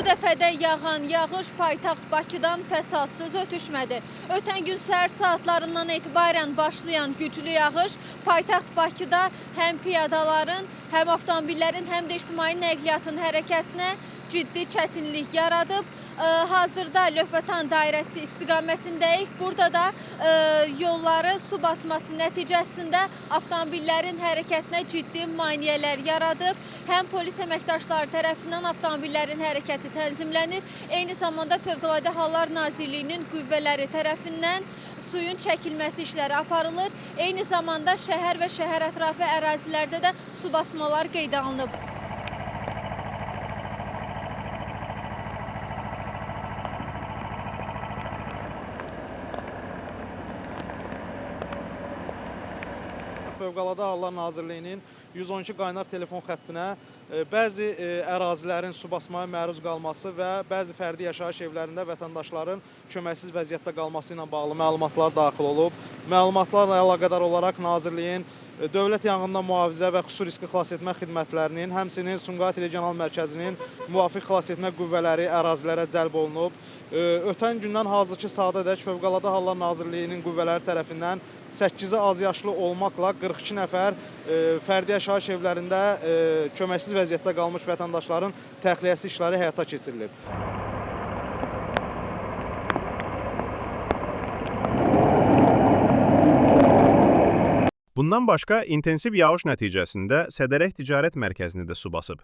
dəfə də yağan yağış paytaxt Bakıdan fəsadsız ötüşmədi. Ötən gün səhər saatlarından etibarən başlayan güclü yağış paytaxt Bakıda həm piyadaların, həm avtomobillərin, həm də ictimai nəqliyyatın hərəkətinə ciddi çətinlik yaradıb. Hazırda Lövbətan dairəsi istiqamətindəyik. Burada da yolları su basması nəticəsində avtomobillərin hərəkətinə ciddi maneələr yaradıb. Həm polis əməkdaşları tərəfindən avtomobillərin hərəkəti tənzimlənir. Eyni zamanda Fövqəladə Hallar Nazirliyinin qüvvələri tərəfindən suyun çəkilməsi işləri aparılır. Eyni zamanda şəhər və şəhər ətrafı ərazilərdə də su basmalar qeydə alınıb. Fövqəladə Hallar Nazirliyinin 112 qaynar telefon xəttinə bəzi ərazilərin su basmaya məruz qalması və bəzi fərdi yaşayış evlərində vətəndaşların köməksiz vəziyyətdə qalması ilə bağlı məlumatlar daxil olub. Məlumatlarla əlaqədar olaraq Nazirliyin Dövlət Yanğından Mühafizə və Xüsusi Riski Xilasetmə Xidmətlərinin, həmçinin Sumqayıt Regional Mərkəzinin müvafiq xilasetmə qüvvələri ərazilərə cəlb olunub. Ötən gündən hazırki saatədək Fövqəladə Hallar Nazirliyinin qüvvələri tərəfindən 8-i azyaşlı olmaqla 42 nəfər fərdi yaşayış evlərində köməksiz vəziyyətdə qalmış vətəndaşların təxliyəsi işləri həyata keçirilib. Bundan başqa, intensiv yağış nəticəsində Sədərək Ticarət Mərkəzini də su basıb.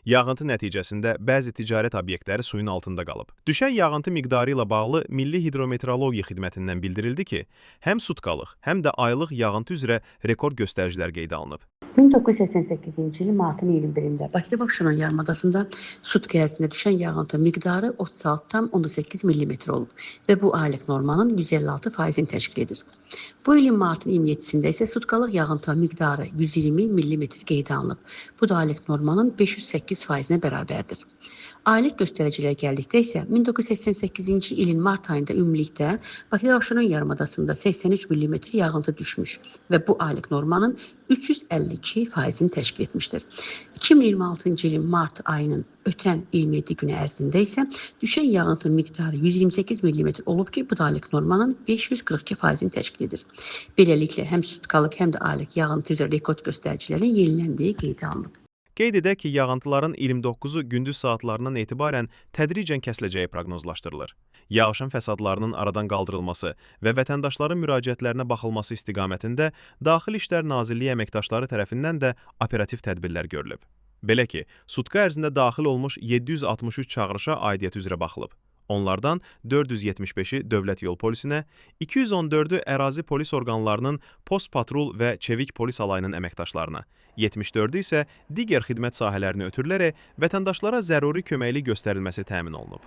Yağıntı nəticəsində bəzi ticarət obyektləri suyun altında qalıb. Düşən yağıntı miqdarı ilə bağlı Milli Hidrometeorologiya Xidmətindən bildirildi ki, həm sutkalıq, həm də aylıq yağıntı üzrə rekord göstəricilər qeydə alınıb. 1988-ci ilin martın 21-də Bakıda Bakıxanın yarımadasında sutka ərzində düşən yağıntı miqdarı 36,8 mm olub və bu aylıq normanın 156%-ni təşkil edir. Bu ilin martın 27-sində isə sutkalıq yağıntı miqdarı 120 mm qeydə alınıb. Bu da aylıq normanın 508%-nə bərabərdir. Aylıq göstəricilər gəldikdə isə 1988-ci ilin mart ayında ümumilikdə Bakıda Bakıxanın yarımadasında 83 mm yağıntı düşmüş və bu aylıq normanın 352%-ni təşkil etmişdir. 2026-cı ilin mart ayının ötən 27 günü ərzində isə düşən yağıntı miqdarı 128 mm olub ki, bu da aylıq normanın 542%-ni təşkil edir. Beləliklə, həm sutkalıq, həm də aylıq yağıntı üzrə rekord göstəricilərin yeniləndiyi qeydə alınıb. Qeyd edək ki, yağıntıların 29-u gündüz saatlarından etibarən tədricən kəsiləcəyi proqnozlaşdırılır. Yağışın fəsadlarının aradan qaldırılması və vətəndaşların müraciətlərinə baxılması istiqamətində Daxili İşlər Nazirliyi əməkdaşları tərəfindən də operativ tədbirlər görülüb. Belə ki, sutka ərzində daxil olmuş 763 çağırışa aidiyyəti üzrə baxılıb. Onlardan 475-i Dövlət Yol Polisinə, 214-ü ərazi polis orqanlarının post patrul və çevik polis alayının əməkdaşlarına, 74-ü isə digər xidmət sahələrini ötürülərək vətəndaşlara zəruri köməklik göstərilməsi təmin olunub.